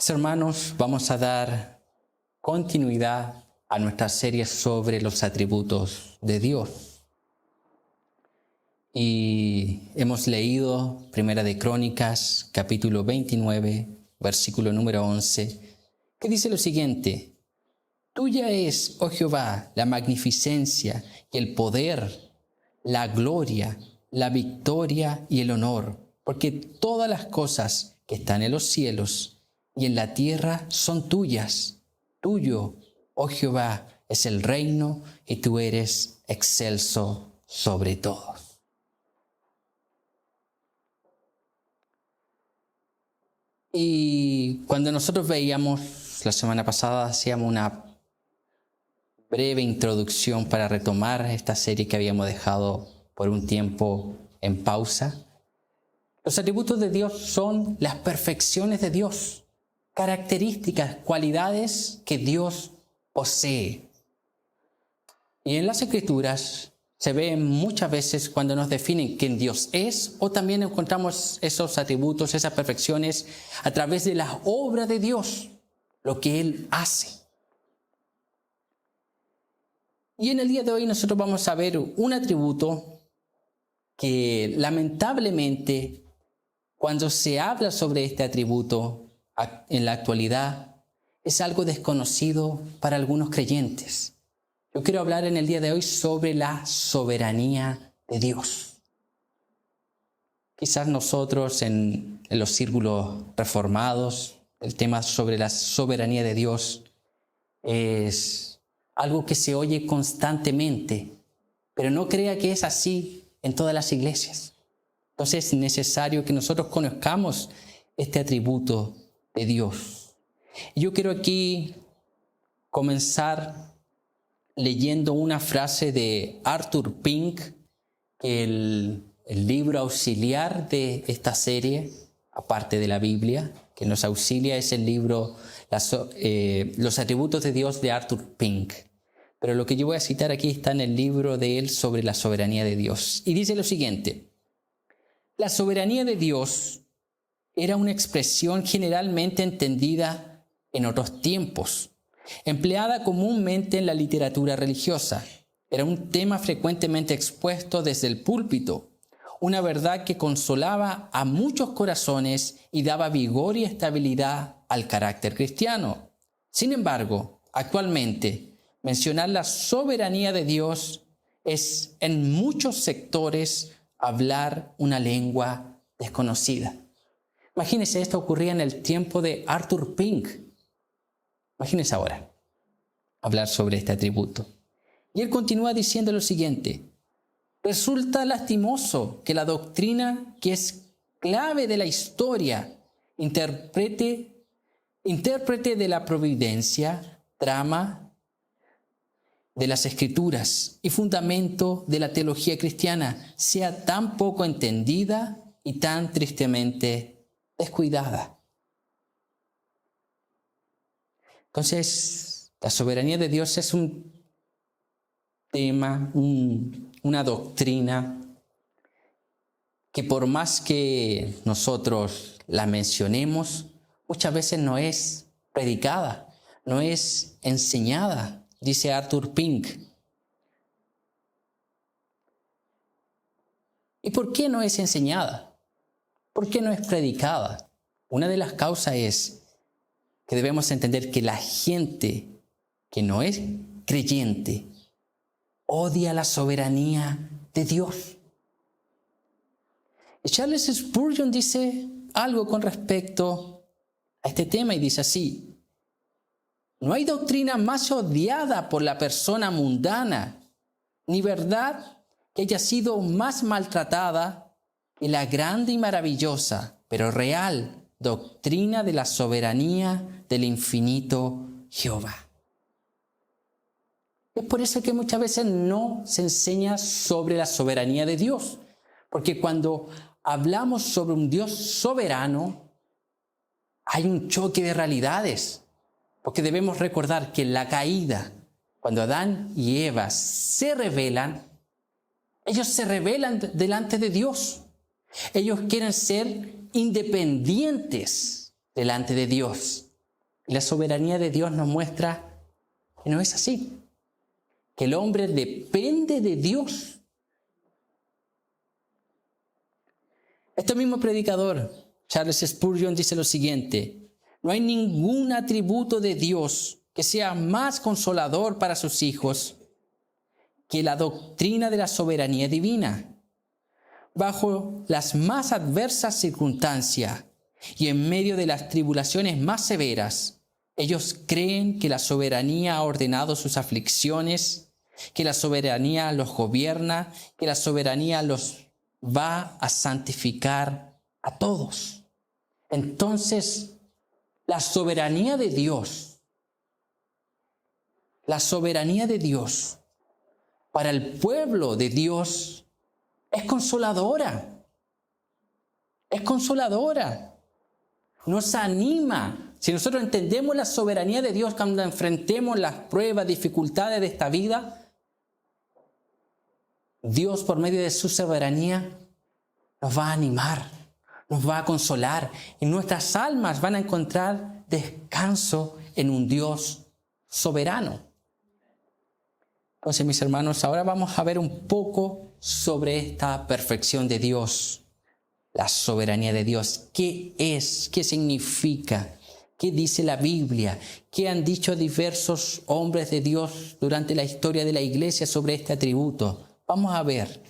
Hermanos, vamos a dar continuidad a nuestra serie sobre los atributos de Dios. Y hemos leído Primera de Crónicas, capítulo 29, versículo número 11, que dice lo siguiente: Tuya es, oh Jehová, la magnificencia y el poder, la gloria, la victoria y el honor, porque todas las cosas que están en los cielos y en la tierra son tuyas. Tuyo, oh Jehová, es el reino y tú eres excelso sobre todos. Y cuando nosotros veíamos la semana pasada, hacíamos una breve introducción para retomar esta serie que habíamos dejado por un tiempo en pausa. Los atributos de Dios son las perfecciones de Dios, características, cualidades que Dios posee. Y en las Escrituras se ve muchas veces cuando nos definen quién Dios es, o también encontramos esos atributos, esas perfecciones a través de las obras de Dios, lo que Él hace. Y en el día de hoy nosotros vamos a ver un atributo que lamentablemente cuando se habla sobre este atributo en la actualidad es algo desconocido para algunos creyentes. Yo quiero hablar en el día de hoy sobre la soberanía de Dios. Quizás nosotros en los círculos reformados, el tema sobre la soberanía de Dios es algo que se oye constantemente, pero no crea que es así en todas las iglesias. Entonces es necesario que nosotros conozcamos este atributo de Dios. Yo quiero aquí comenzar leyendo una frase de Arthur Pink, que el libro auxiliar de esta serie, aparte de la Biblia, que nos auxilia, es el libro Los atributos de Dios de Arthur Pink. Pero lo que yo voy a citar aquí está en el libro de él sobre la soberanía de Dios. Y dice lo siguiente: la soberanía de Dios era una expresión generalmente entendida en otros tiempos, empleada comúnmente en la literatura religiosa. Era un tema frecuentemente expuesto desde el púlpito, una verdad que consolaba a muchos corazones y daba vigor y estabilidad al carácter cristiano. Sin embargo, actualmente, mencionar la soberanía de Dios es en muchos sectores hablar una lengua desconocida. Imagínense, esto ocurría en el tiempo de Arthur Pink. Imagínense ahora hablar sobre este atributo. Y él continúa diciendo lo siguiente: resulta lastimoso que la doctrina que es clave de la historia, intérprete de la providencia, trama de las Escrituras y fundamento de la teología cristiana, sea tan poco entendida y tan tristemente descuidada. Entonces, la soberanía de Dios es un tema, una doctrina que por más que nosotros la mencionemos, muchas veces no es predicada, no es enseñada, dice Arthur Pink. ¿Y por qué no es enseñada? ¿Por qué no es predicada? Una de las causas es que debemos entender que la gente que no es creyente odia la soberanía de Dios. Y Charles Spurgeon dice algo con respecto a este tema y dice así: no hay doctrina más odiada por la persona mundana, ni verdad que haya sido más maltratada que la grande y maravillosa, pero real, doctrina de la soberanía del infinito Jehová. Es por eso que muchas veces no se enseña sobre la soberanía de Dios, porque cuando hablamos sobre un Dios soberano, hay un choque de realidades, porque debemos recordar que en la caída, cuando Adán y Eva se rebelan, ellos se rebelan delante de Dios. Ellos quieren ser independientes delante de Dios. Y la soberanía de Dios nos muestra que no es así, que el hombre depende de Dios. Este mismo predicador, Charles Spurgeon, dice lo siguiente: no hay ningún atributo de Dios que sea más consolador para sus hijos que la doctrina de la soberanía divina. Bajo las más adversas circunstancias y en medio de las tribulaciones más severas, ellos creen que la soberanía ha ordenado sus aflicciones, que la soberanía los gobierna, que la soberanía los va a santificar a todos. Entonces, la soberanía de Dios para el pueblo de Dios es consoladora. Es consoladora. Nos anima. Si nosotros entendemos la soberanía de Dios cuando enfrentemos las pruebas, dificultades de esta vida, Dios, por medio de su soberanía, nos va a animar, nos va a consolar, y nuestras almas van a encontrar descanso en un Dios soberano. Entonces, mis hermanos, ahora vamos a ver un poco sobre esta perfección de Dios, la soberanía de Dios. ¿Qué es? ¿Qué significa? ¿Qué dice la Biblia? ¿Qué han dicho diversos hombres de Dios durante la historia de la iglesia sobre este atributo? Vamos a ver.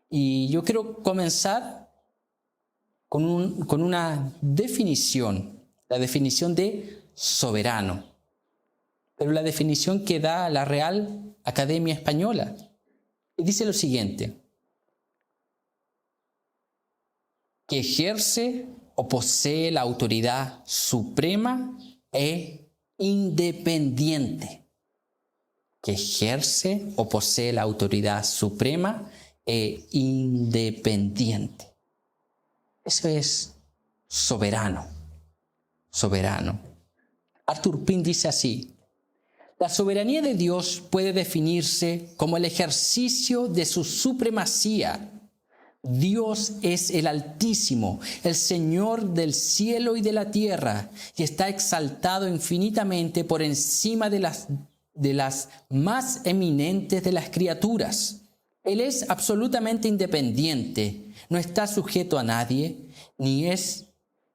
Y yo quiero comenzar con una definición, la definición de soberano. Pero la definición que da la Real Academia Española. Y dice lo siguiente: que ejerce o posee la autoridad suprema e independiente. Que ejerce o posee la autoridad suprema e independiente. Eso es soberano. Soberano. Arthur Pink dice así: la soberanía de Dios puede definirse como el ejercicio de su supremacía. Dios es el Altísimo, el Señor del cielo y de la tierra, y está exaltado infinitamente por encima de las más eminentes de las criaturas. Él es absolutamente independiente, no está sujeto a nadie, ni es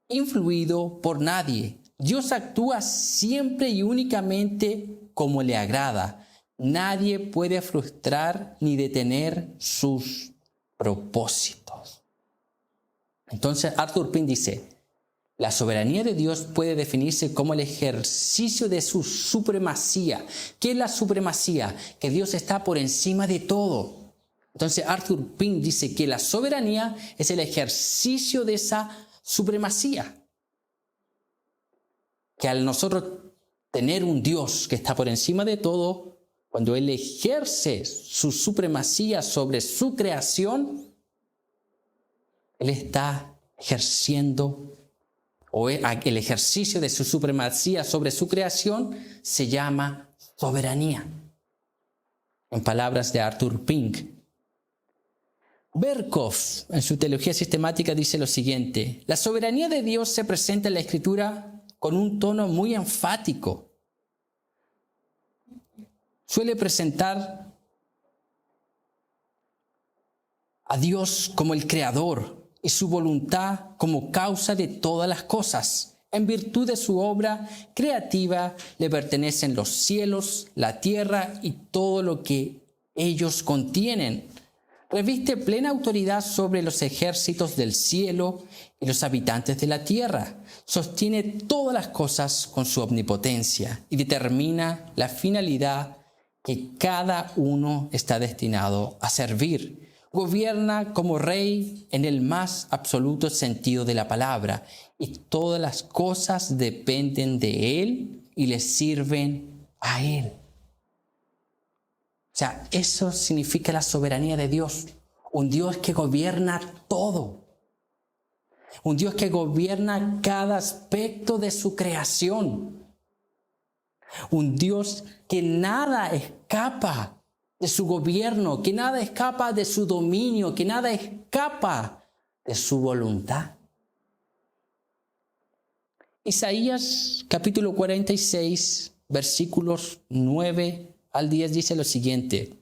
influido por nadie. Dios actúa siempre y únicamente como le agrada. Nadie puede frustrar ni detener sus propósitos. Entonces, Arthur Pink dice: la soberanía de Dios puede definirse como el ejercicio de su supremacía. ¿Qué es la supremacía? Que Dios está por encima de todo. Entonces, Arthur Pink dice que la soberanía es el ejercicio de esa supremacía. Que al nosotros tener un Dios que está por encima de todo, cuando Él ejerce su supremacía sobre su creación, Él está ejerciendo, o el ejercicio de su supremacía sobre su creación se llama soberanía. En palabras de Arthur Pink. Berkhoff, en su teología sistemática, dice lo siguiente: la soberanía de Dios se presenta en la Escritura con un tono muy enfático. Suele presentar a Dios como el creador y su voluntad como causa de todas las cosas. En virtud de su obra creativa le pertenecen los cielos, la tierra y todo lo que ellos contienen. Reviste plena autoridad sobre los ejércitos del cielo y los habitantes de la tierra. Sostiene todas las cosas con su omnipotencia y determina la finalidad que cada uno está destinado a servir. Gobierna como rey en el más absoluto sentido de la palabra, y todas las cosas dependen de Él y le sirven a Él. O sea, eso significa la soberanía de Dios. Un Dios que gobierna todo. Un Dios que gobierna cada aspecto de su creación. Un Dios que nada escapa de su gobierno, que nada escapa de su dominio, que nada escapa de su voluntad. Isaías capítulo 46, versículos 9 al 10 dice lo siguiente: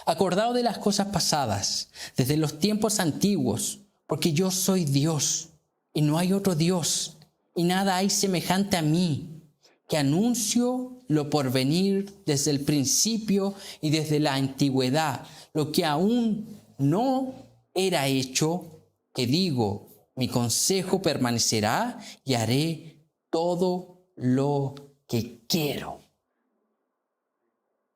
acordaos de las cosas pasadas, desde los tiempos antiguos, porque yo soy Dios, y no hay otro Dios, y nada hay semejante a mí, que anuncio lo por venir desde el principio y desde la antigüedad, lo que aún no era hecho, que digo, mi consejo permanecerá y haré todo lo que quiero.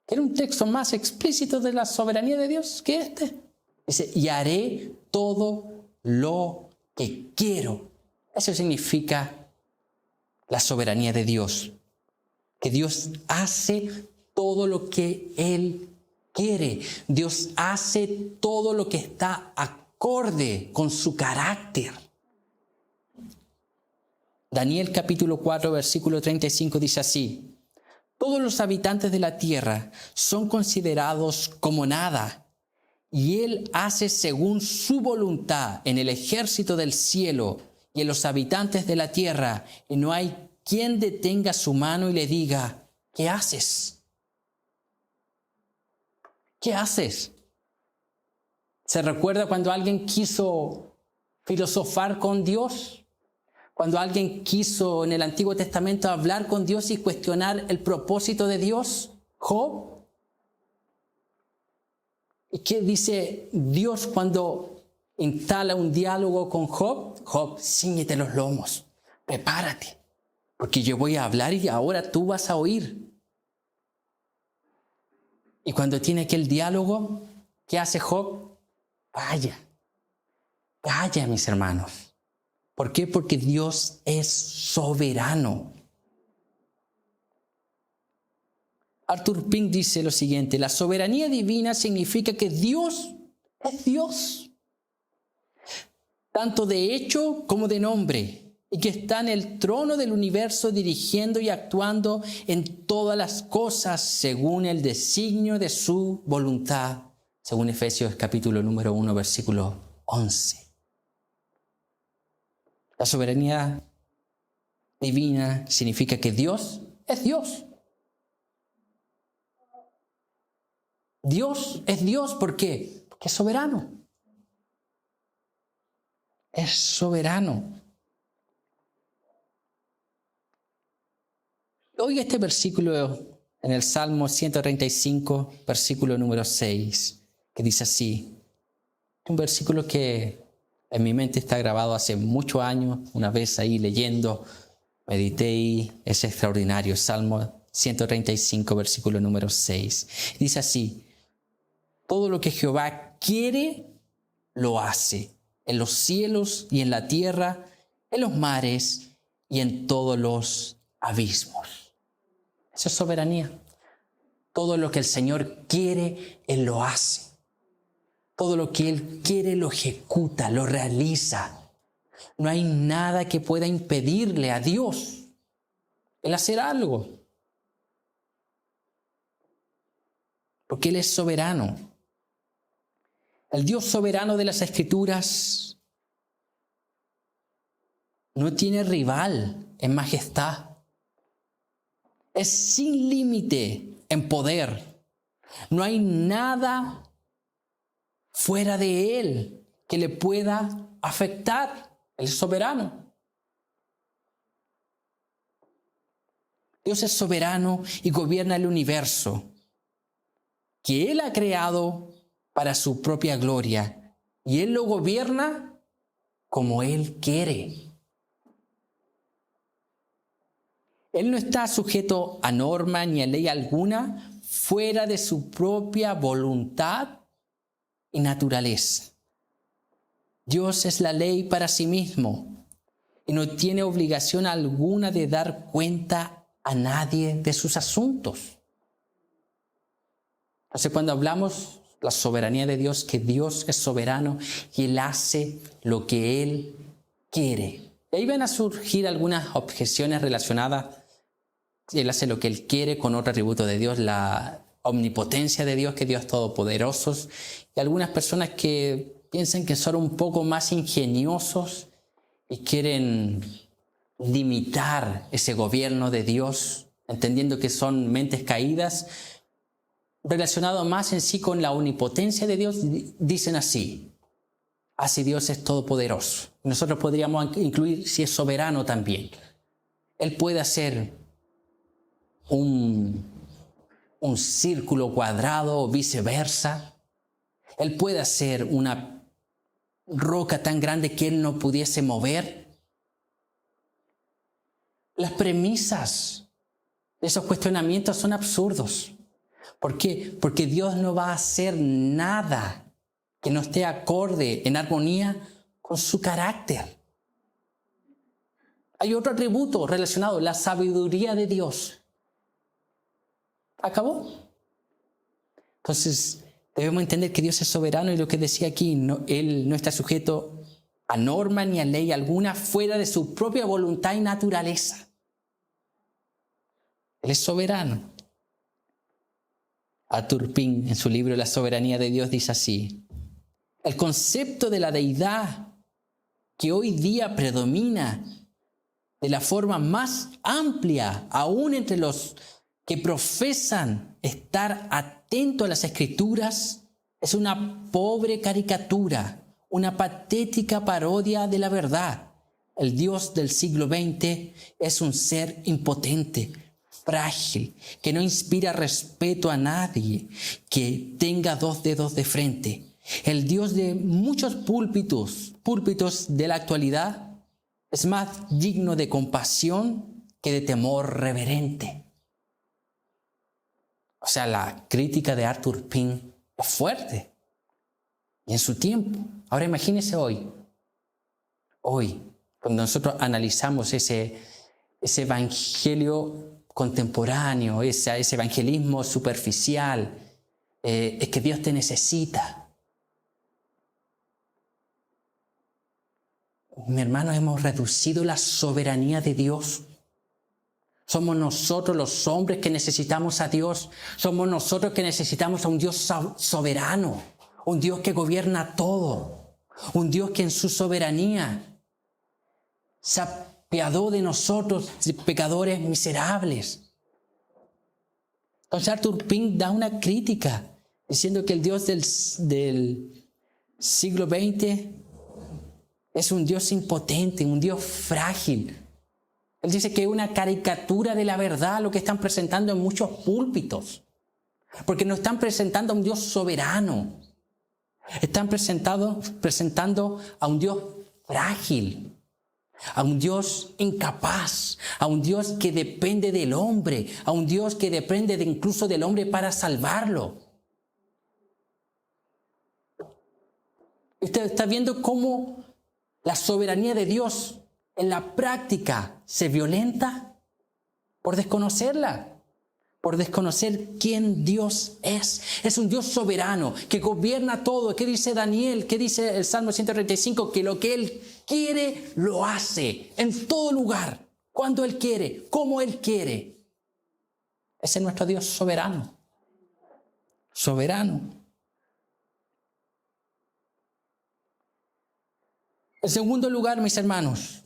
¿Era un texto más explícito de la soberanía de Dios que este? Dice, y haré todo lo que quiero. Eso significa la soberanía de Dios. Que Dios hace todo lo que Él quiere. Dios hace todo lo que está acorde con su carácter. Daniel capítulo 4, versículo 35 dice así: todos los habitantes de la tierra son considerados como nada, y Él hace según su voluntad en el ejército del cielo y en los habitantes de la tierra, y no hay quien detenga su mano y le diga, ¿qué haces? ¿Qué haces? ¿Se recuerda cuando alguien quiso filosofar con Dios? Cuando alguien quiso en el Antiguo Testamento hablar con Dios y cuestionar el propósito de Dios, Job. ¿Y qué dice Dios cuando instala un diálogo con Job? Job, cíñete los lomos, prepárate, porque yo voy a hablar y ahora tú vas a oír. Y cuando tiene aquel diálogo, ¿qué hace Job? Calla, mis hermanos. ¿Por qué? Porque Dios es soberano. Arthur Pink dice lo siguiente: la soberanía divina significa que Dios es Dios, tanto de hecho como de nombre, y que está en el trono del universo dirigiendo y actuando en todas las cosas según el designio de su voluntad, según Efesios capítulo número 1, versículo 11. La soberanía divina significa que Dios es Dios. Dios es Dios, ¿por qué? Porque es soberano. Es soberano. Oiga este versículo en el Salmo 135, versículo número 6, que dice así. Un versículo que en mi mente está grabado hace muchos años, una vez ahí leyendo, medité y es extraordinario. Salmo 135, versículo número 6. Dice así: todo lo que Jehová quiere, lo hace, en los cielos y en la tierra, en los mares y en todos los abismos. Esa es soberanía. Todo lo que el Señor quiere, Él lo hace. Todo lo que Él quiere lo ejecuta, lo realiza. No hay nada que pueda impedirle a Dios el hacer algo. Porque Él es soberano. El Dios soberano de las Escrituras no tiene rival en majestad. Es sin límite en poder. No hay nada fuera de Él que le pueda afectar. Él es soberano. Dios es soberano y gobierna el universo que Él ha creado para su propia gloria, y Él lo gobierna como Él quiere. Él no está sujeto a norma ni a ley alguna fuera de su propia voluntad y naturaleza. Dios es la ley para sí mismo y no tiene obligación alguna de dar cuenta a nadie de sus asuntos. Entonces, cuando hablamos la soberanía de Dios, que Dios es soberano y Él hace lo que Él quiere. Y ahí van a surgir algunas objeciones relacionadas. Él hace lo que Él quiere con otro atributo de Dios, la omnipotencia de Dios, que Dios es todopoderoso. Y algunas personas que piensan que son un poco más ingeniosos y quieren limitar ese gobierno de Dios, entendiendo que son mentes caídas, relacionado más en sí con la omnipotencia de Dios, dicen así: así Dios es todopoderoso. Nosotros podríamos incluir si es soberano también. Él puede hacer un círculo cuadrado o viceversa. Él puede hacer una roca tan grande que Él no pudiese mover. Las premisas de esos cuestionamientos son absurdos. ¿Por qué? Porque Dios no va a hacer nada que no esté acorde, en armonía con su carácter. Hay otro atributo relacionado, la sabiduría de Dios. ¿Acabó? Entonces, debemos entender que Dios es soberano y lo que decía aquí, Él no está sujeto a norma ni a ley alguna fuera de su propia voluntad y naturaleza. Él es soberano. Arthur Pink, en su libro La soberanía de Dios, dice así: el concepto de la deidad que hoy día predomina de la forma más amplia, aún entre los que profesan estar atentos a las Escrituras, es una pobre caricatura, una patética parodia de la verdad. El Dios del siglo XX es un ser impotente, frágil, que no inspira respeto a nadie que tenga dos dedos de frente. El Dios de muchos púlpitos de la actualidad es más digno de compasión que de temor reverente. O sea, la crítica de Arthur Pink es fuerte. Y en su tiempo. Ahora imagínese hoy, cuando nosotros analizamos ese evangelio contemporáneo, ese evangelismo superficial, es que Dios te necesita. Mi hermano, hemos reducido la soberanía de Dios. Somos nosotros los hombres que necesitamos a Dios. Somos nosotros que necesitamos a un Dios soberano, un Dios que gobierna todo, un Dios que en su soberanía se apiadó de nosotros, pecadores miserables. Entonces Arthur Pink da una crítica diciendo que el Dios del siglo XX es un Dios impotente, un Dios frágil. Él dice que es una caricatura de la verdad lo que están presentando en muchos púlpitos. Porque no están presentando a un Dios soberano. Están presentando a un Dios frágil, a un Dios incapaz, a un Dios que depende del hombre, a un Dios que depende incluso del hombre para salvarlo. Usted está viendo cómo la soberanía de Dios en la práctica se violenta por desconocerla, por desconocer quién Dios es. Es un Dios soberano que gobierna todo. ¿Qué dice Daniel? ¿Qué dice el Salmo 135? Que lo que Él quiere, lo hace en todo lugar, cuando Él quiere, como Él quiere. Ese es nuestro Dios soberano. Soberano. En segundo lugar, mis hermanos,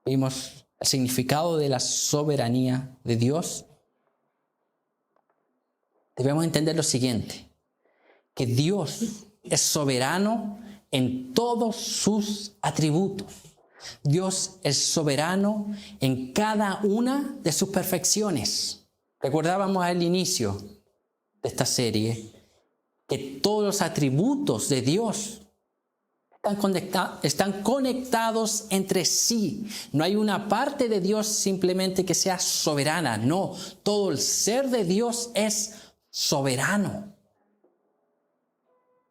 vimos el significado de la soberanía de Dios. Debemos entender lo siguiente, que Dios es soberano en todos sus atributos. Dios es soberano en cada una de sus perfecciones. Recordábamos al inicio de esta serie que todos los atributos de Dios están conectados entre sí. No hay una parte de Dios simplemente que sea soberana. No, todo el ser de Dios es soberano.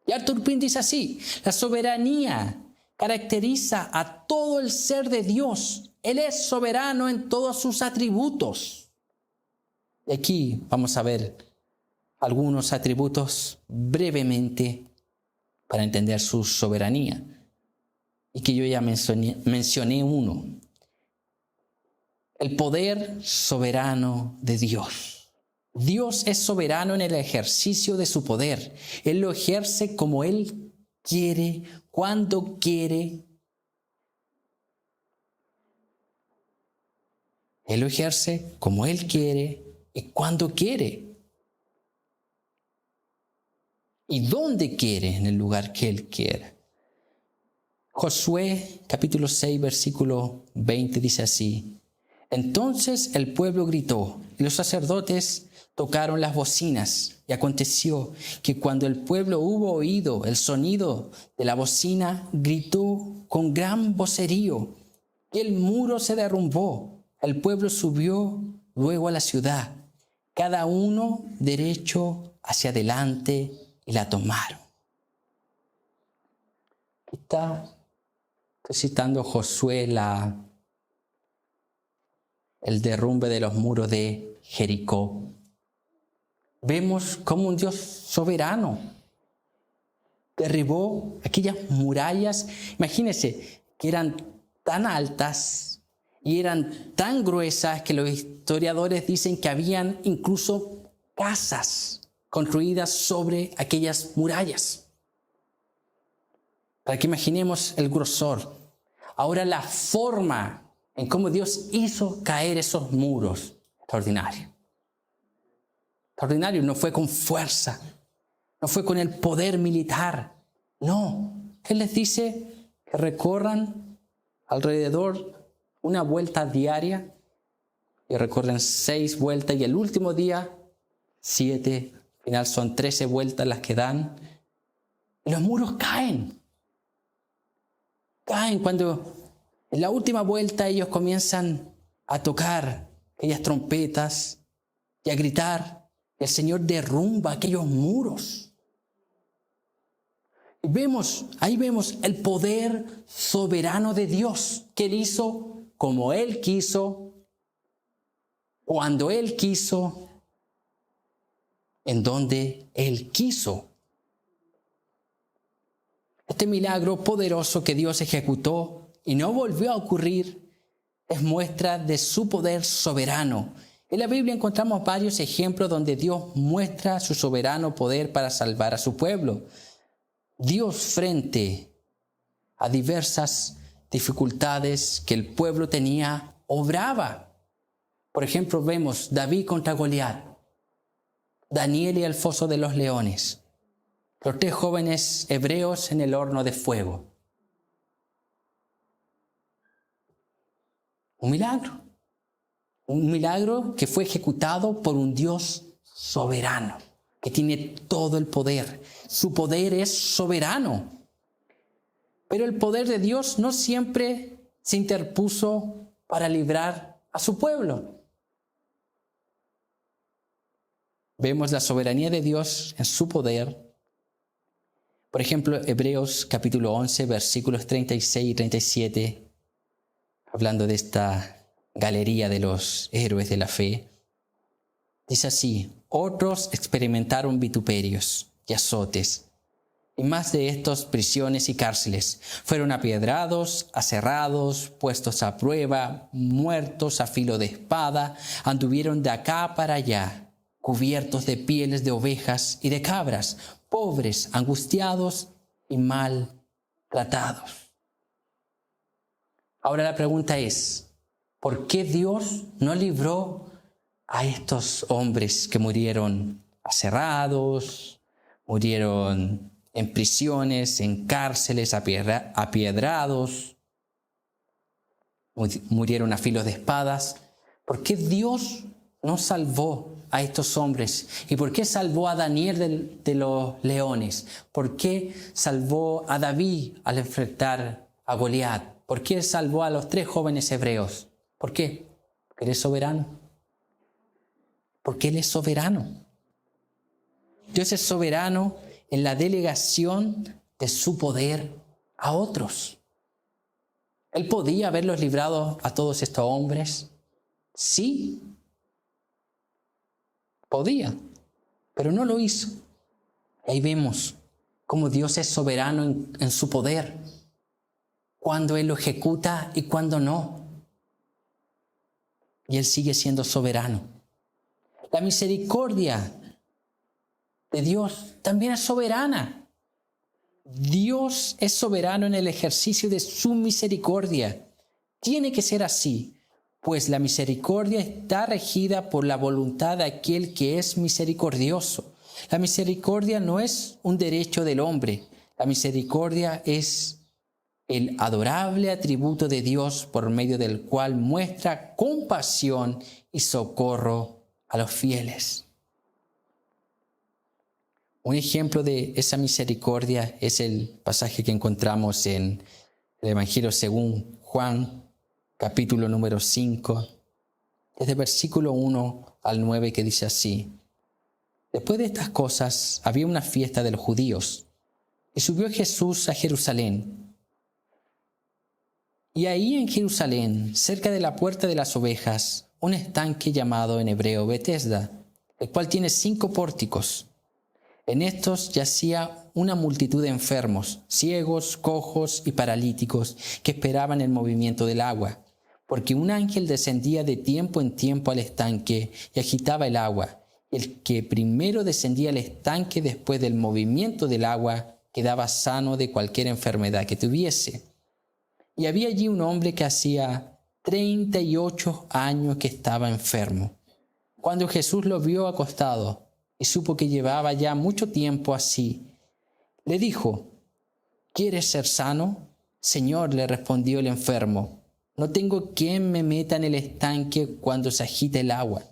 Y Arthur Pink dice así: la soberanía caracteriza a todo el ser de Dios. Él es soberano en todos sus atributos. Y aquí vamos a ver algunos atributos brevemente para entender su soberanía. Y que yo ya mencioné uno. El poder soberano de Dios. Dios es soberano en el ejercicio de su poder. Él lo ejerce como Él quiere, cuando quiere. Él lo ejerce como Él quiere y cuando quiere. Y dónde quiere, en el lugar que Él quiera. Josué capítulo 6 versículo 20 dice así: Entonces el pueblo gritó y los sacerdotes tocaron las bocinas. Y aconteció que cuando el pueblo hubo oído el sonido de la bocina, gritó con gran vocerío, y el muro se derrumbó. El pueblo subió luego a la ciudad, cada uno derecho hacia adelante, y la tomaron. Estoy citando Josué, el derrumbe de los muros de Jericó. Vemos cómo un Dios soberano derribó aquellas murallas. Imagínense que eran tan altas y eran tan gruesas que los historiadores dicen que habían incluso casas construidas sobre aquellas murallas. Para que imaginemos el grosor. Ahora la forma en cómo Dios hizo caer esos muros, extraordinario. Extraordinario, no fue con fuerza, no fue con el poder militar, no. Él les dice que recorran alrededor una vuelta diaria y recorren 6 vueltas y el último día 7, al final son 13 vueltas las que dan y los muros caen. Caen cuando en la última vuelta ellos comienzan a tocar aquellas trompetas y a gritar. El Señor derrumba aquellos muros. Y ahí vemos el poder soberano de Dios, que Él hizo como Él quiso, cuando Él quiso, en donde Él quiso. Este milagro poderoso que Dios ejecutó y no volvió a ocurrir es muestra de su poder soberano. En la Biblia encontramos varios ejemplos donde Dios muestra su soberano poder para salvar a su pueblo. Dios, frente a diversas dificultades que el pueblo tenía, obraba. Por ejemplo, vemos David contra Goliat, Daniel y el foso de los leones, los 3 jóvenes hebreos en el horno de fuego. Un milagro. Un milagro que fue ejecutado por un Dios soberano, que tiene todo el poder. Su poder es soberano. Pero el poder de Dios no siempre se interpuso para librar a su pueblo. Vemos la soberanía de Dios en su poder. Por ejemplo, Hebreos capítulo 11, versículos 36 y 37, hablando de esta galería de los héroes de la fe, dice así: otros experimentaron vituperios y azotes, y más de estos prisiones y cárceles. Fueron apiedrados, aserrados, puestos a prueba, muertos a filo de espada, anduvieron de acá para allá, cubiertos de pieles de ovejas y de cabras, pobres, angustiados y mal tratados. Ahora la pregunta es: ¿por qué Dios no libró a estos hombres que murieron aserrados, murieron en prisiones, en cárceles, apiedrados, murieron a filos de espadas? ¿Por qué Dios no salvó a estos hombres? ¿Y por qué salvó a Daniel de los leones? ¿Por qué salvó a David al enfrentar a Goliat? ¿Por qué salvó a los 3 jóvenes hebreos? ¿Por qué? Porque Él es soberano. Porque Él es soberano. Dios es soberano en la delegación de su poder a otros. ¿Él podía haberlos librado a todos estos hombres? Sí. Podía, pero no lo hizo. Ahí vemos cómo Dios es soberano en su poder, cuando Él lo ejecuta y cuando no. Y Él sigue siendo soberano. La misericordia de Dios también es soberana. Dios es soberano en el ejercicio de su misericordia. Tiene que ser así, pues la misericordia está regida por la voluntad de aquel que es misericordioso. La misericordia no es un derecho del hombre. La misericordia es el adorable atributo de Dios por medio del cual muestra compasión y socorro a los fieles. Un ejemplo de esa misericordia es el pasaje que encontramos en el Evangelio según Juan, capítulo número 5, desde versículo 1 al 9, que dice así: Después de estas cosas había una fiesta de los judíos, y subió Jesús a Jerusalén. Y ahí en Jerusalén, cerca de la puerta de las ovejas, un estanque llamado en hebreo Betesda, el cual tiene 5 pórticos. En estos yacía una multitud de enfermos, ciegos, cojos y paralíticos, que esperaban el movimiento del agua, porque un ángel descendía de tiempo en tiempo al estanque y agitaba el agua. El que primero descendía al estanque después del movimiento del agua quedaba sano de cualquier enfermedad que tuviese. Y había allí un hombre que hacía 38 años que estaba enfermo. Cuando Jesús lo vio acostado y supo que llevaba ya mucho tiempo así, le dijo: ¿Quieres ser sano? Señor, le respondió el enfermo, no tengo quien me meta en el estanque cuando se agita el agua.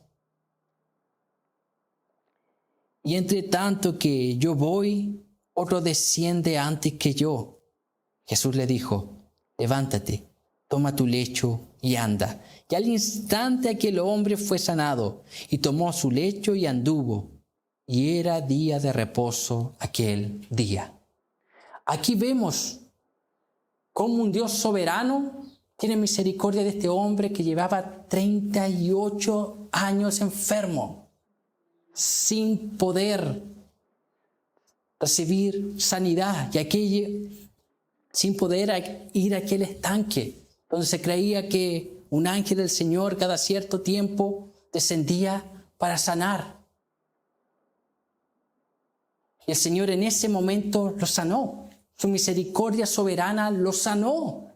Y entre tanto que yo voy, otro desciende antes que yo. Jesús le dijo: levántate, toma tu lecho y anda. Y al instante aquel hombre fue sanado, y tomó su lecho y anduvo. Y era día de reposo aquel día. Aquí vemos cómo un Dios soberano tiene misericordia de este hombre que llevaba 38 años enfermo, sin poder recibir sanidad, sin poder ir a aquel estanque, donde se creía que un ángel del Señor cada cierto tiempo descendía para sanar. Y el Señor en ese momento lo sanó. Su misericordia soberana lo sanó.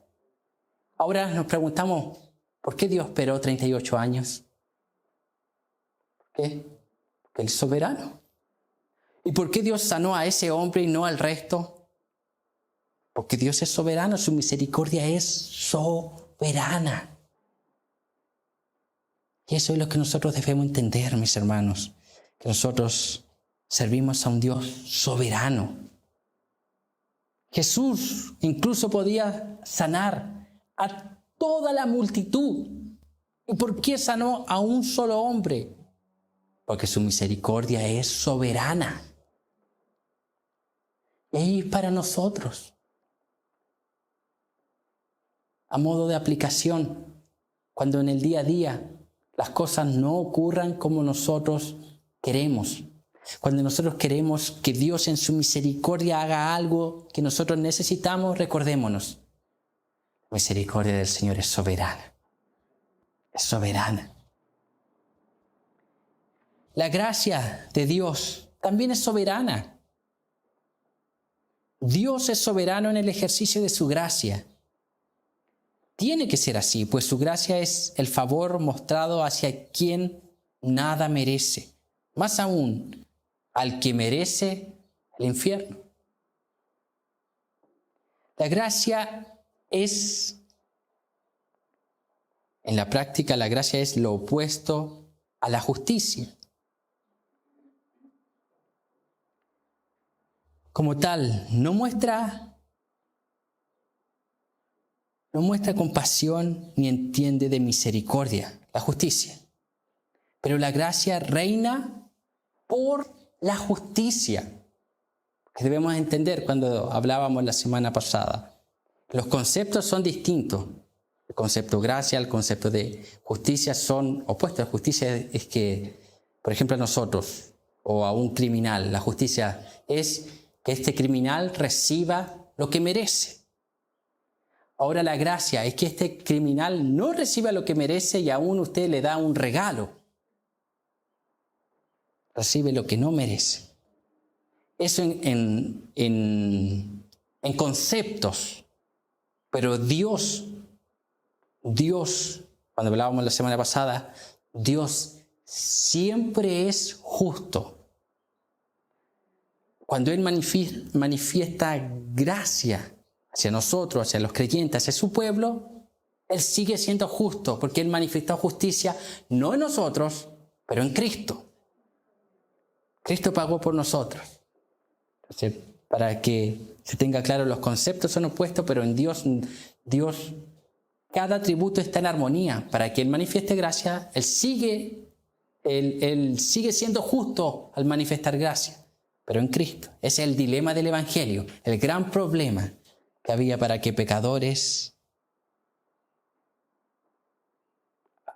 Ahora nos preguntamos, ¿por qué Dios esperó 38 años? ¿Por qué? Porque Él es soberano. ¿Y por qué Dios sanó a ese hombre y no al resto? Porque Dios es soberano, su misericordia es soberana. Y eso es lo que nosotros debemos entender, mis hermanos, que nosotros servimos a un Dios soberano. Jesús incluso podía sanar a toda la multitud. ¿Y por qué sanó a un solo hombre? Porque su misericordia es soberana. Y para nosotros, a modo de aplicación, cuando en el día a día las cosas no ocurran como nosotros queremos, cuando nosotros queremos que Dios en su misericordia haga algo que nosotros necesitamos, recordémonos, la misericordia del Señor es soberana. Es soberana. La gracia de Dios también es soberana. Dios es soberano en el ejercicio de su gracia. Tiene que ser así, pues su gracia es el favor mostrado hacia quien nada merece. Más aún, al que merece el infierno. La gracia es, en la práctica, la gracia es lo opuesto a la justicia. Como tal, no muestra compasión ni entiende de misericordia, la justicia. Pero la gracia reina por la justicia. Que debemos entender cuando hablábamos la semana pasada. Los conceptos son distintos. El concepto gracia, el concepto de justicia son opuestos. La justicia es que, por ejemplo, a nosotros o a un criminal, la justicia es que este criminal reciba lo que merece. Ahora la gracia es que este criminal no reciba lo que merece y aún usted le da un regalo. Recibe lo que no merece. Eso en conceptos. Pero Dios cuando hablábamos la semana pasada, Dios siempre es justo. Cuando Él manifiesta gracia hacia nosotros, hacia los creyentes, hacia su pueblo, Él sigue siendo justo, porque Él manifestó justicia no en nosotros, pero en Cristo. Cristo pagó por nosotros. Entonces, para que se tenga claro, los conceptos son opuestos, pero en Dios, cada atributo está en armonía. Para que Él manifieste gracia, Él sigue siendo justo al manifestar gracia, pero en Cristo. Ese es el dilema del Evangelio, el gran problema que había para que pecadores,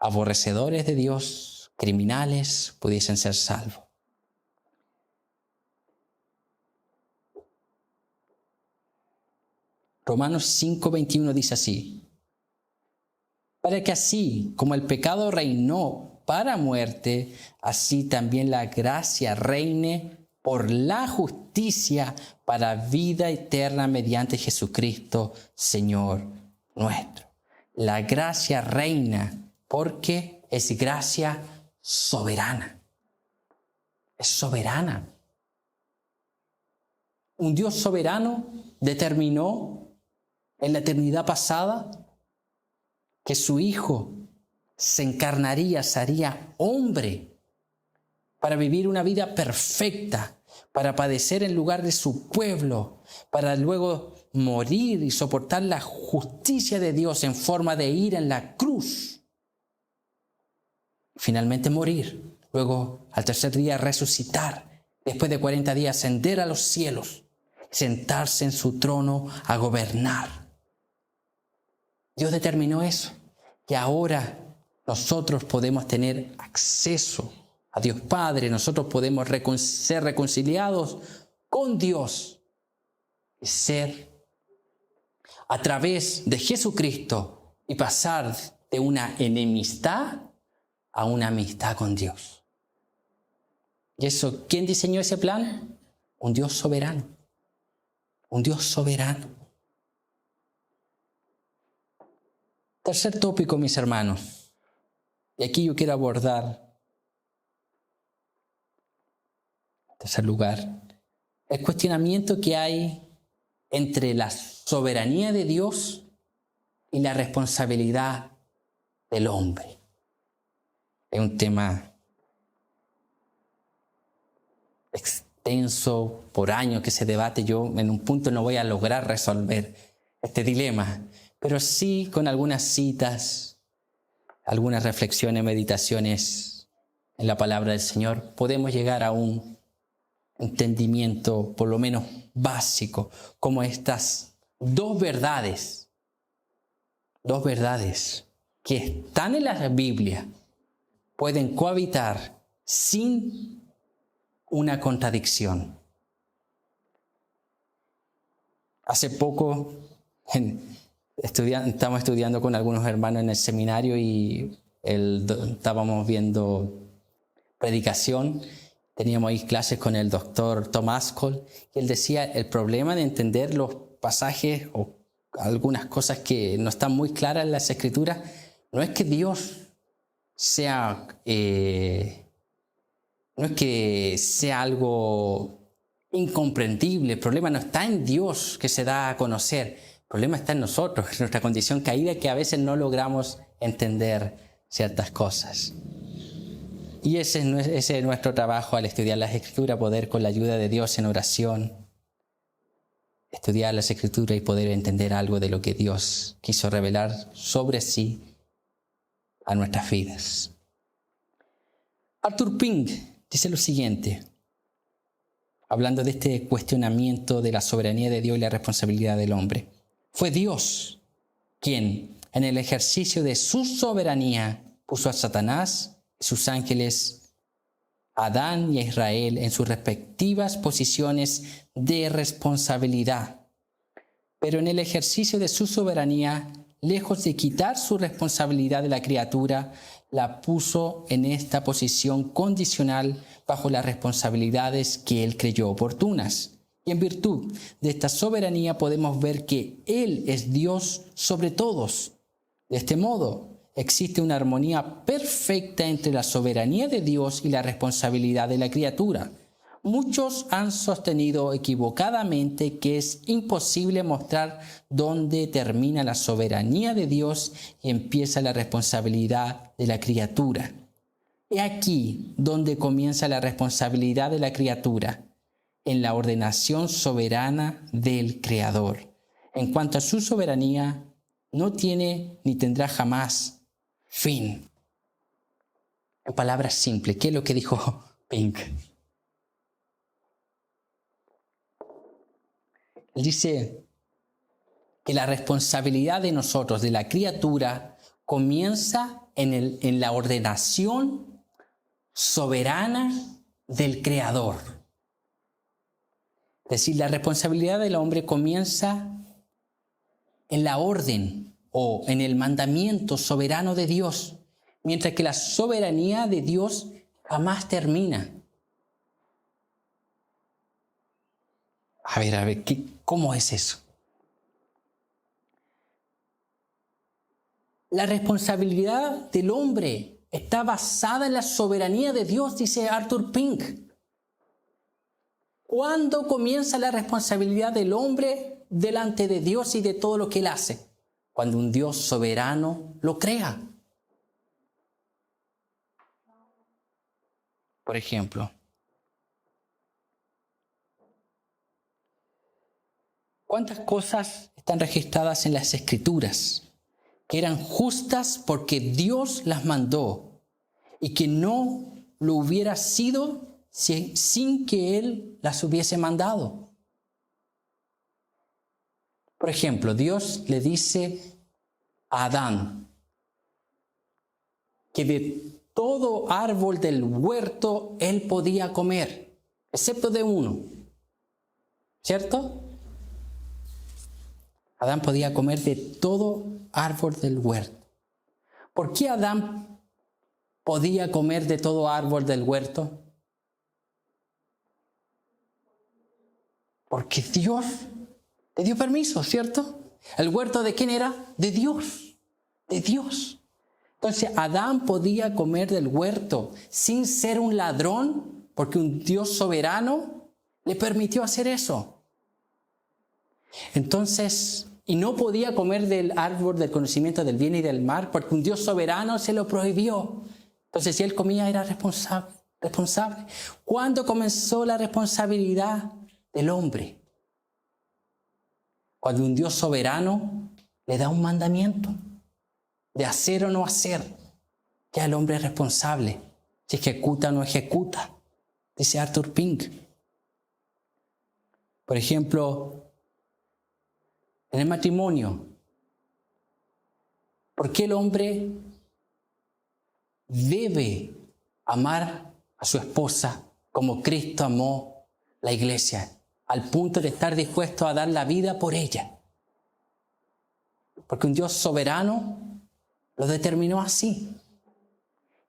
aborrecedores de Dios, criminales, pudiesen ser salvos. Romanos 5:21 dice así: para que así como el pecado reinó para muerte, así también la gracia reine por la justicia para vida eterna mediante Jesucristo, Señor nuestro. La gracia reina porque es gracia soberana. Es soberana. Un Dios soberano determinó en la eternidad pasada que su Hijo se encarnaría, se haría hombre para vivir una vida perfecta, para padecer en lugar de su pueblo, para luego morir y soportar la justicia de Dios en forma de ira en la cruz. Finalmente morir, luego al tercer día resucitar, después de 40 días ascender a los cielos, sentarse en su trono a gobernar. Dios determinó eso, que ahora nosotros podemos tener acceso a Dios Padre, nosotros podemos ser reconciliados con Dios y ser a través de Jesucristo y pasar de una enemistad a una amistad con Dios. ¿Y eso quién diseñó ese plan? Un Dios soberano. Un Dios soberano. Tercer tópico, mis hermanos. Y aquí yo quiero abordar, en tercer lugar, el cuestionamiento que hay entre la soberanía de Dios y la responsabilidad del hombre. Es un tema extenso, por años que se debate. Yo en un punto no voy a lograr resolver este dilema, pero sí con algunas citas, algunas reflexiones, meditaciones en la palabra del Señor, podemos llegar a un entendimiento por lo menos básico, como estas dos verdades que están en la Biblia, pueden cohabitar sin una contradicción. Hace poco estamos estudiando con algunos hermanos en el seminario y estábamos viendo predicación. Teníamos ahí clases con el doctor Thomas Cole y él decía el problema de entender los pasajes o algunas cosas que no están muy claras en las Escrituras no es que Dios sea no es que sea algo incomprendible. El problema no está en Dios que se da a conocer. El problema está en nosotros, en nuestra condición caída, que a veces no logramos entender ciertas cosas. Y ese es nuestro trabajo al estudiar las Escrituras, poder con la ayuda de Dios en oración, estudiar las Escrituras y poder entender algo de lo que Dios quiso revelar sobre sí a nuestras vidas. Arthur Pink dice lo siguiente, hablando de este cuestionamiento de la soberanía de Dios y la responsabilidad del hombre. Fue Dios quien, en el ejercicio de su soberanía, puso a Satanás y sus ángeles, a Adán y a Israel, en sus respectivas posiciones de responsabilidad. Pero en el ejercicio de su soberanía, lejos de quitar su responsabilidad de la criatura, la puso en esta posición condicional bajo las responsabilidades que él creyó oportunas. Y en virtud de esta soberanía podemos ver que Él es Dios sobre todos. De este modo, existe una armonía perfecta entre la soberanía de Dios y la responsabilidad de la criatura. Muchos han sostenido equivocadamente que es imposible mostrar dónde termina la soberanía de Dios y empieza la responsabilidad de la criatura. He aquí donde comienza la responsabilidad de la criatura, en la ordenación soberana del Creador. En cuanto a su soberanía, no tiene ni tendrá jamás fin. En palabras simples, ¿qué es lo que dijo Pink? Él dice que la responsabilidad de nosotros, de la criatura, comienza en la ordenación soberana del Creador. Es decir, la responsabilidad del hombre comienza en la orden o en el mandamiento soberano de Dios, mientras que la soberanía de Dios jamás termina. A ver, ¿cómo es eso? La responsabilidad del hombre está basada en la soberanía de Dios, dice Arthur Pink. ¿Cuándo comienza la responsabilidad del hombre delante de Dios y de todo lo que Él hace? Cuando un Dios soberano lo crea. Por ejemplo, ¿cuántas cosas están registradas en las Escrituras que eran justas porque Dios las mandó y que no lo hubiera sido sin que Él las hubiese mandado? Por ejemplo, Dios le dice a Adán que de todo árbol del huerto él podía comer, excepto de uno, ¿cierto? Adán podía comer de todo árbol del huerto. ¿Por qué Adán podía comer de todo árbol del huerto? Porque Dios le dio permiso, ¿cierto? ¿El huerto de quién era? De Dios. De Dios. Entonces Adán podía comer del huerto sin ser un ladrón, porque un Dios soberano le permitió hacer eso. Entonces, y no podía comer del árbol del conocimiento del bien y del mal, porque un Dios soberano se lo prohibió. Entonces, si él comía, era responsable. ¿Cuándo comenzó la responsabilidad del hombre? Cuando un Dios soberano le da un mandamiento de hacer o no hacer, ya el hombre es responsable, si ejecuta o no ejecuta, dice Arthur Pink. Por ejemplo, en el matrimonio, ¿por qué el hombre debe amar a su esposa como Cristo amó la iglesia, al punto de estar dispuesto a dar la vida por ella? Porque un Dios soberano lo determinó así.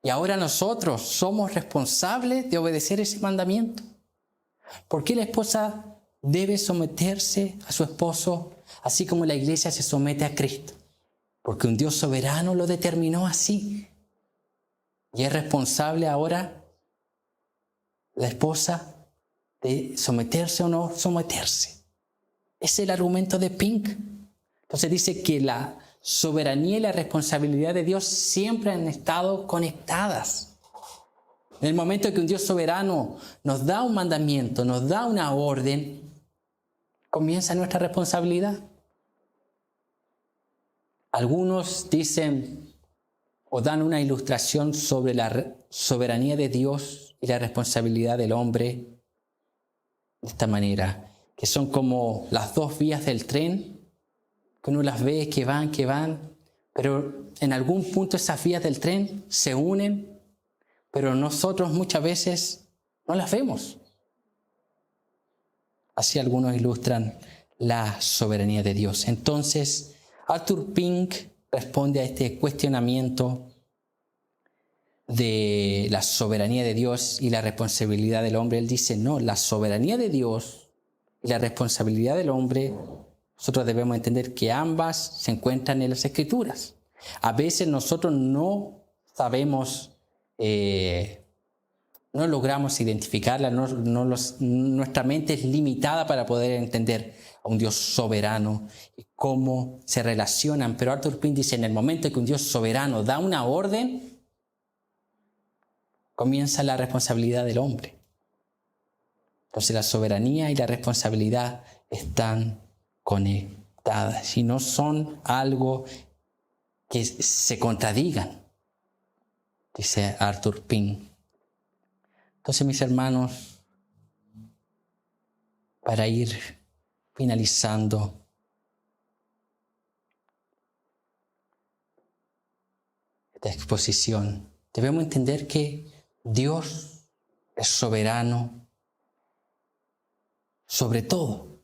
Y ahora nosotros somos responsables de obedecer ese mandamiento. ¿Por qué la esposa debe someterse a su esposo así como la iglesia se somete a Cristo? Porque un Dios soberano lo determinó así. Y es responsable ahora la esposa de someterse o no someterse. Ese es el argumento de Pink. Entonces dice que la soberanía y la responsabilidad de Dios siempre han estado conectadas. En el momento que un Dios soberano nos da un mandamiento, nos da una orden, comienza nuestra responsabilidad. Algunos dicen o dan una ilustración sobre la soberanía de Dios y la responsabilidad del hombre de esta manera, que son como las dos vías del tren, que uno las ve que van, pero en algún punto esas vías del tren se unen, pero nosotros muchas veces no las vemos. Así algunos ilustran la soberanía de Dios. Entonces, Arthur Pink responde a este cuestionamiento de la soberanía de Dios y la responsabilidad del hombre. Él dice, no, la soberanía de Dios y la responsabilidad del hombre, nosotros debemos entender que ambas se encuentran en las Escrituras. A veces nosotros no sabemos, no logramos identificarla, nuestra mente es limitada para poder entender a un Dios soberano y cómo se relacionan. Pero Arthur Pink dice, en el momento que un Dios soberano da una orden, comienza la responsabilidad del hombre. Entonces la soberanía y la responsabilidad están conectadas y no son algo que se contradigan, dice Arthur Pink. Entonces, mis hermanos, para ir finalizando, esta exposición, debemos entender que Dios es soberano sobre todo,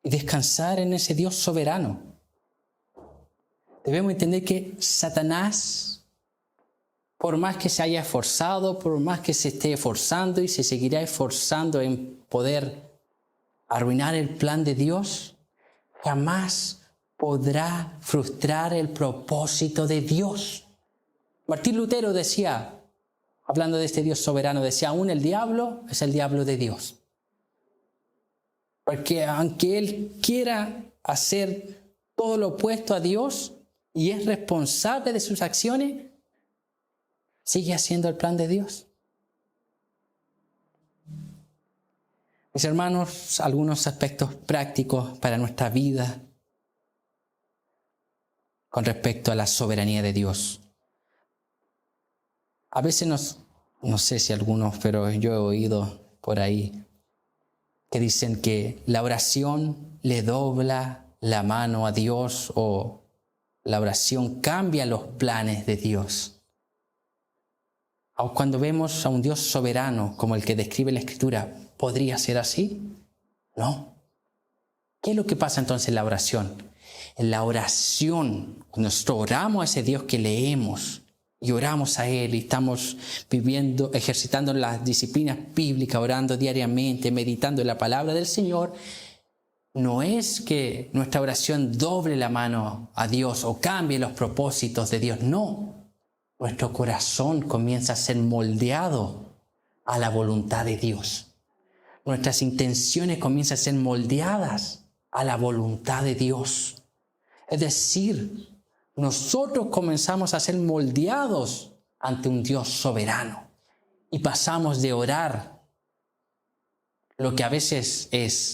y descansar en ese Dios soberano. Debemos entender que Satanás, por más que se haya esforzado, por más que se esté esforzando y se seguirá esforzando en poder arruinar el plan de Dios, jamás podrá frustrar el propósito de Dios. Martín Lutero decía, hablando de este Dios soberano, decía, aún el diablo es el diablo de Dios. Porque aunque él quiera hacer todo lo opuesto a Dios y es responsable de sus acciones, sigue haciendo el plan de Dios. Mis hermanos, algunos aspectos prácticos para nuestra vida con respecto a la soberanía de Dios. A veces no sé si algunos, pero yo he oído por ahí que dicen que la oración le dobla la mano a Dios o la oración cambia los planes de Dios. Aun cuando vemos a un Dios soberano como el que describe la Escritura, ¿podría ser así? No. ¿Qué es lo que pasa entonces en la oración? En la oración, cuando nosotros oramos a ese Dios que leemos y oramos a Él y estamos viviendo, ejercitando las disciplinas bíblicas, orando diariamente, meditando en la palabra del Señor, no es que nuestra oración doble la mano a Dios o cambie los propósitos de Dios, no. Nuestro corazón comienza a ser moldeado a la voluntad de Dios. Nuestras intenciones comienzan a ser moldeadas a la voluntad de Dios. Es decir, nosotros comenzamos a ser moldeados ante un Dios soberano y pasamos de orar lo que a veces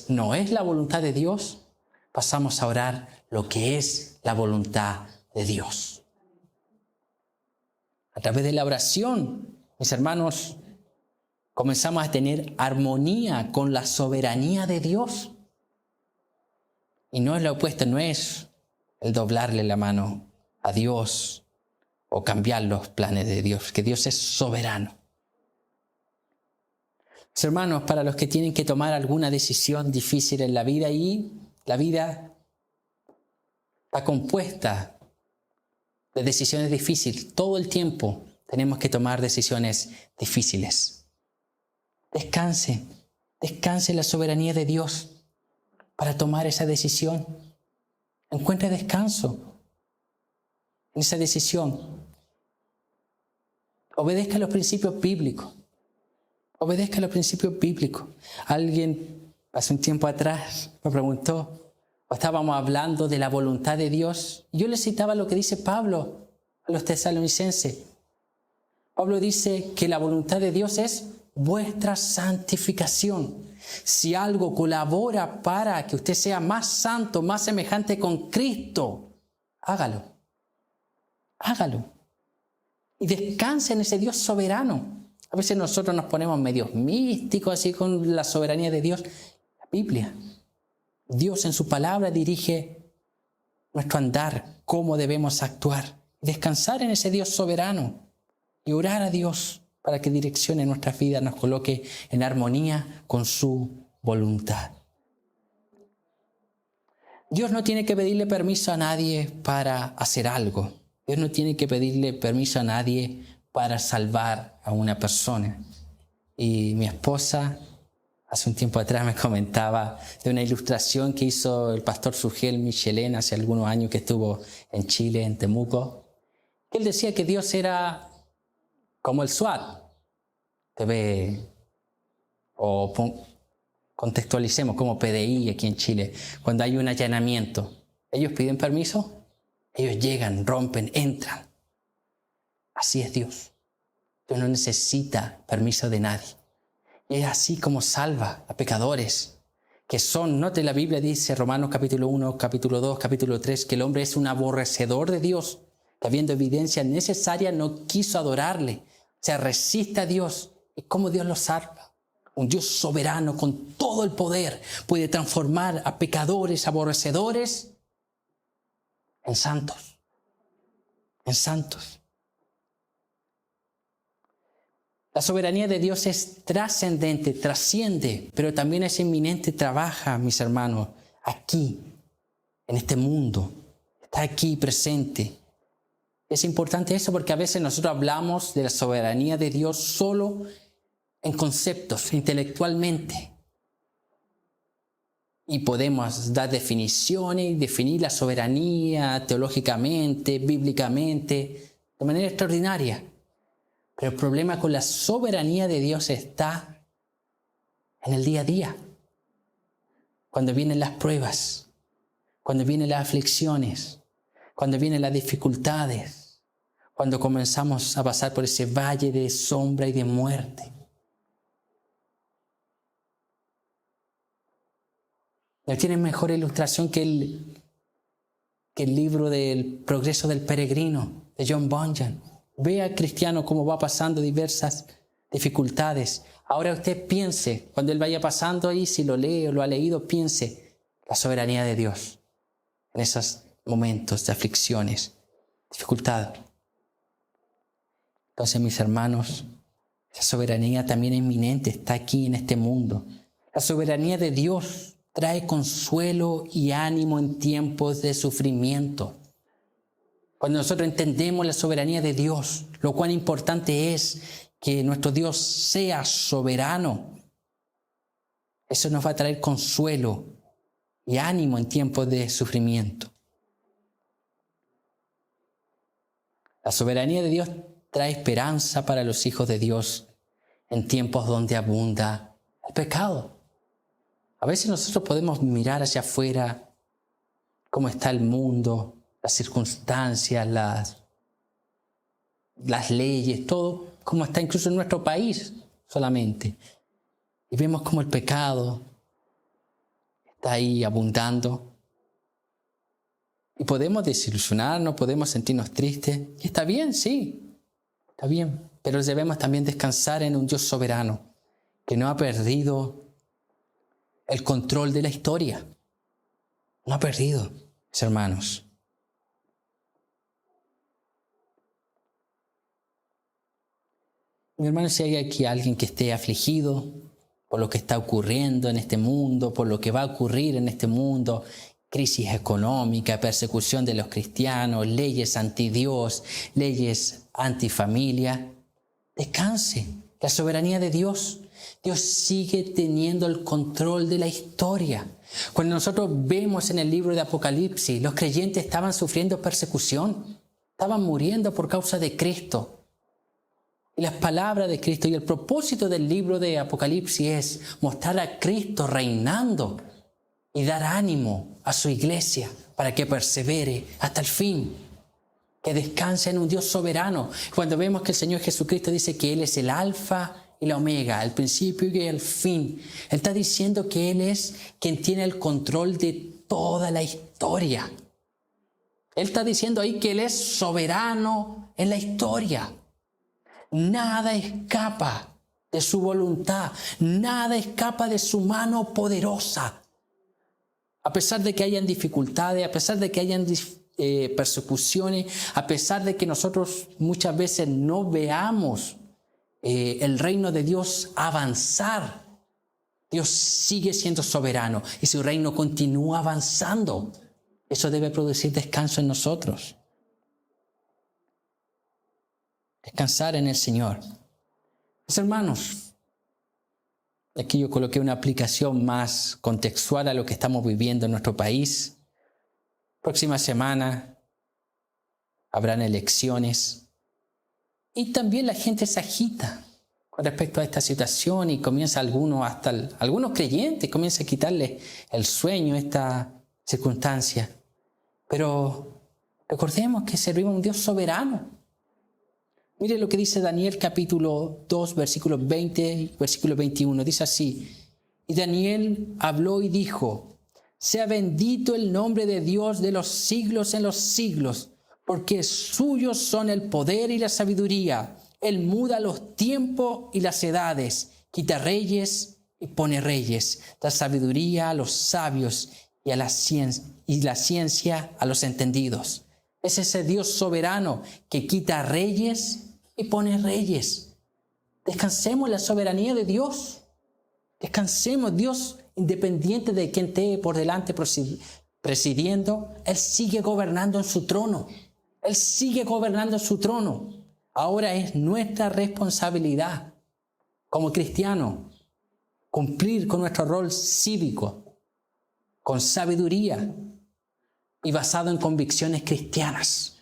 no es la voluntad de Dios, pasamos a orar lo que es la voluntad de Dios. A través de la oración, mis hermanos, comenzamos a tener armonía con la soberanía de Dios. Y no es lo opuesto, no es el doblarle la mano a Dios o cambiar los planes de Dios, que Dios es soberano. Mis hermanos, para los que tienen que tomar alguna decisión difícil en la vida, y la vida está compuesta de decisiones difíciles. Todo el tiempo tenemos que tomar decisiones difíciles. Descanse en la soberanía de Dios para tomar esa decisión. Encuentre descanso en esa decisión. Obedezca los principios bíblicos. Obedezca los principios bíblicos. Alguien hace un tiempo atrás me preguntó, estábamos hablando de la voluntad de Dios. Yo le citaba lo que dice Pablo a los tesalonicenses. Pablo dice que la voluntad de Dios es vuestra santificación. Si algo colabora para que usted sea más santo, más semejante con Cristo, hágalo. Hágalo. Y descanse en ese Dios soberano. A veces nosotros nos ponemos medios místicos así con la soberanía de Dios. La Biblia. Dios en su palabra dirige nuestro andar, cómo debemos actuar. Descansar en ese Dios soberano y orar a Dios para que direccione nuestras vidas, nos coloque en armonía con su voluntad. Dios no tiene que pedirle permiso a nadie para hacer algo. Dios no tiene que pedirle permiso a nadie para salvar a una persona. Y mi esposa hace un tiempo atrás me comentaba de una ilustración que hizo el pastor Sugel Michelén hace algunos años que estuvo en Chile, en Temuco. Él decía que Dios era como el SWAT. Te ve, o contextualicemos como PDI aquí en Chile. Cuando hay un allanamiento, ellos piden permiso, ellos llegan, rompen, entran. Así es Dios. Dios no necesita permiso de nadie. Y es así como salva a pecadores, que son, note la Biblia dice, Romanos capítulo 1, capítulo 2, capítulo 3, que el hombre es un aborrecedor de Dios, que habiendo evidencia necesaria no quiso adorarle, o sea, resiste a Dios. ¿Y cómo Dios lo salva? Un Dios soberano con todo el poder puede transformar a pecadores, aborrecedores, en santos. En santos. La soberanía de Dios es trascendente, trasciende, pero también es inminente, trabaja, mis hermanos, aquí, en este mundo. Está aquí presente. Es importante eso porque a veces nosotros hablamos de la soberanía de Dios solo en conceptos, intelectualmente. Y podemos dar definiciones, definir la soberanía teológicamente, bíblicamente, de manera extraordinaria. Pero el problema con la soberanía de Dios está en el día a día. Cuando vienen las pruebas, cuando vienen las aflicciones, cuando vienen las dificultades, cuando comenzamos a pasar por ese valle de sombra y de muerte. No tiene mejor ilustración que el libro del Progreso del Peregrino de John Bunyan. Ve al cristiano cómo va pasando diversas dificultades. Ahora usted piense, cuando él vaya pasando ahí, si lo lee o lo ha leído, piense la soberanía de Dios en esos momentos de aflicciones, dificultad. Entonces, mis hermanos, esa soberanía también es inminente, está aquí en este mundo. La soberanía de Dios trae consuelo y ánimo en tiempos de sufrimiento. Cuando nosotros entendemos la soberanía de Dios, lo cuán importante es que nuestro Dios sea soberano, eso nos va a traer consuelo y ánimo en tiempos de sufrimiento. La soberanía de Dios trae esperanza para los hijos de Dios en tiempos donde abunda el pecado. A veces nosotros podemos mirar hacia afuera cómo está el mundo, las circunstancias, las leyes, todo como está incluso en nuestro país solamente. Y vemos cómo el pecado está ahí abundando. Y podemos desilusionarnos, podemos sentirnos tristes. Y está bien, sí, está bien. Pero debemos también descansar en un Dios soberano que no ha perdido el control de la historia. No ha perdido, mis hermanos. Mi hermano, si hay aquí alguien que esté afligido por lo que está ocurriendo en este mundo, por lo que va a ocurrir en este mundo, crisis económica, persecución de los cristianos, leyes anti-Dios, leyes anti-familia, descanse. La soberanía de Dios. Dios sigue teniendo el control de la historia. Cuando nosotros vemos en el libro de Apocalipsis, los creyentes estaban sufriendo persecución, estaban muriendo por causa de Cristo. Y las palabras de Cristo y el propósito del libro de Apocalipsis es mostrar a Cristo reinando y dar ánimo a su iglesia para que persevere hasta el fin, que descanse en un Dios soberano. Cuando vemos que el Señor Jesucristo dice que Él es el alfa y la omega, el principio y el fin, Él está diciendo que Él es quien tiene el control de toda la historia. Él está diciendo ahí que Él es soberano en la historia. Nada escapa de su voluntad, nada escapa de su mano poderosa. A pesar de que hayan dificultades, a pesar de que hayan persecuciones, a pesar de que nosotros muchas veces no veamos el reino de Dios avanzar, Dios sigue siendo soberano y su reino continúa avanzando. Eso debe producir descanso en nosotros. Descansar en el Señor. Mis hermanos, Aquí yo coloqué una aplicación más contextual a lo que estamos viviendo en nuestro país. Próxima semana habrán elecciones y también la gente se agita con respecto a esta situación y comienza algunos creyentes comienzan a quitarle el sueño a esta circunstancia. Pero recordemos que servimos a un Dios soberano. Mire lo que dice Daniel capítulo 2, versículos 20 y versículo 21. Dice así: y Daniel habló y dijo: sea bendito el nombre de Dios de los siglos en los siglos, porque suyos son el poder y la sabiduría. Él muda los tiempos y las edades, quita reyes y pone reyes, da sabiduría a los sabios y la ciencia a los entendidos. Es ese Dios soberano que quita reyes y pone reyes. Descansemos en la soberanía de Dios. Descansemos. Dios, independiente de quien esté por delante presidiendo, Él sigue gobernando en su trono. Él sigue gobernando en su trono. Ahora es nuestra responsabilidad como cristianos cumplir con nuestro rol cívico, con sabiduría y basado en convicciones cristianas.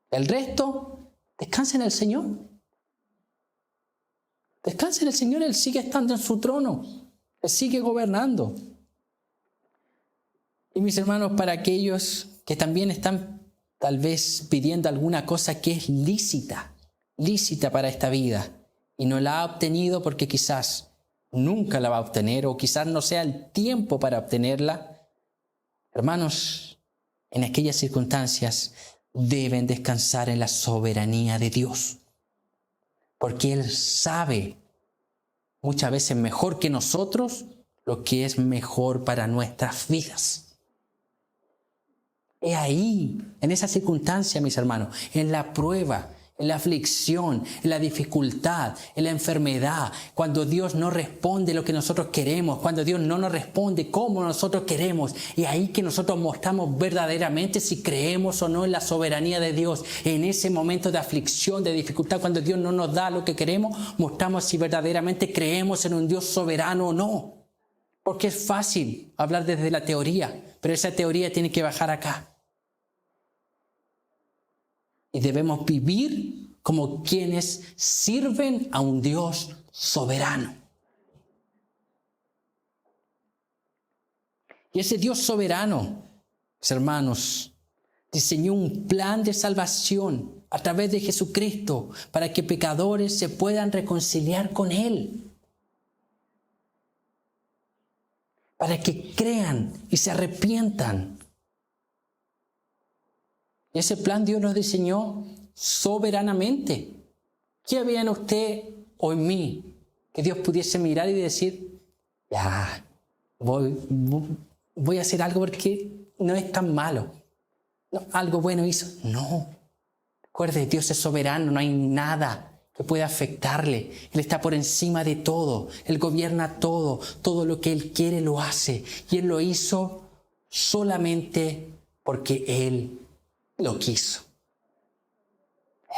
El resto, descansa en el Señor. Descansa en el Señor. Él sigue estando en su trono. Él sigue gobernando. Y mis hermanos, para aquellos que también están tal vez pidiendo alguna cosa que es lícita para esta vida, y no la ha obtenido porque quizás nunca la va a obtener o quizás no sea el tiempo para obtenerla, hermanos, en aquellas circunstancias deben descansar en la soberanía de Dios, porque Él sabe muchas veces mejor que nosotros lo que es mejor para nuestras vidas. Es ahí, en esa circunstancia, mis hermanos, en la prueba, en la aflicción, en la dificultad, en la enfermedad, cuando Dios no responde lo que nosotros queremos, cuando Dios no nos responde como nosotros queremos, y ahí que nosotros mostramos verdaderamente si creemos o no en la soberanía de Dios. En ese momento de aflicción, de dificultad, cuando Dios no nos da lo que queremos, mostramos si verdaderamente creemos en un Dios soberano o no. Porque es fácil hablar desde la teoría, pero esa teoría tiene que bajar acá. Y debemos vivir como quienes sirven a un Dios soberano. Y ese Dios soberano, mis hermanos, diseñó un plan de salvación a través de Jesucristo para que pecadores se puedan reconciliar con Él. Para que crean y se arrepientan. Y ese plan Dios lo diseñó soberanamente. ¿Qué había en usted o en mí que Dios pudiese mirar y decir: ya, voy a hacer algo porque no es tan malo? No, algo bueno hizo. No. Recuerde, Dios es soberano, no hay nada que pueda afectarle. Él está por encima de todo. Él gobierna todo. Todo lo que Él quiere lo hace. Y Él lo hizo solamente porque Él lo quiso.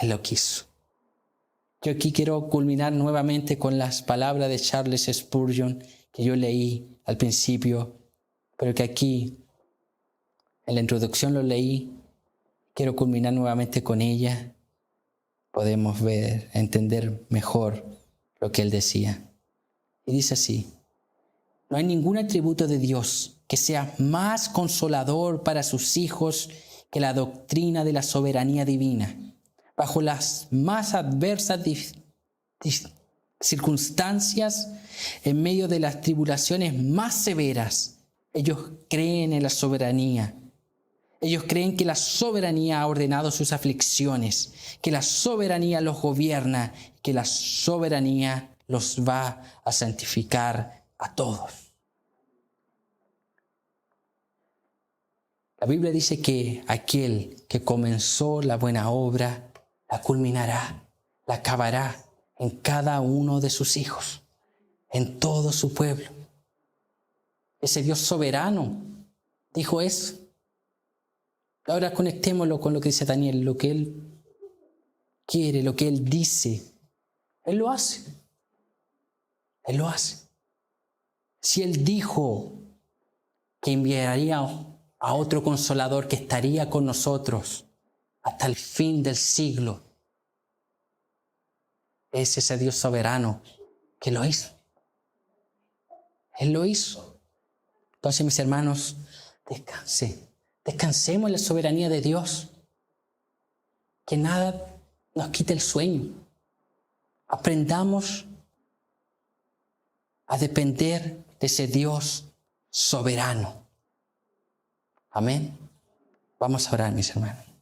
Él lo quiso. Yo aquí quiero culminar nuevamente con las palabras de Charles Spurgeon que yo leí al principio, pero que aquí en la introducción lo leí. Quiero culminar nuevamente con ella. Podemos ver, entender mejor lo que él decía. Y dice así: no hay ningún atributo de Dios que sea más consolador para sus hijos que la doctrina de la soberanía divina. Bajo las más adversas circunstancias, en medio de las tribulaciones más severas, ellos creen en la soberanía. Ellos creen que la soberanía ha ordenado sus aflicciones, que la soberanía los gobierna, que la soberanía los va a santificar a todos. La Biblia dice que aquel que comenzó la buena obra, la culminará, la acabará en cada uno de sus hijos, en todo su pueblo. Ese Dios soberano dijo eso. Ahora conectémoslo con lo que dice Daniel, lo que Él quiere, lo que Él dice. Él lo hace. Él lo hace. Si Él dijo que enviaría a otro consolador que estaría con nosotros hasta el fin del siglo, es ese Dios soberano que lo hizo. Él lo hizo. Entonces, mis hermanos, descansemos en la soberanía de Dios. Que nada nos quite el sueño. Aprendamos a depender de ese Dios soberano. Amén. Vamos a orar, mis hermanos.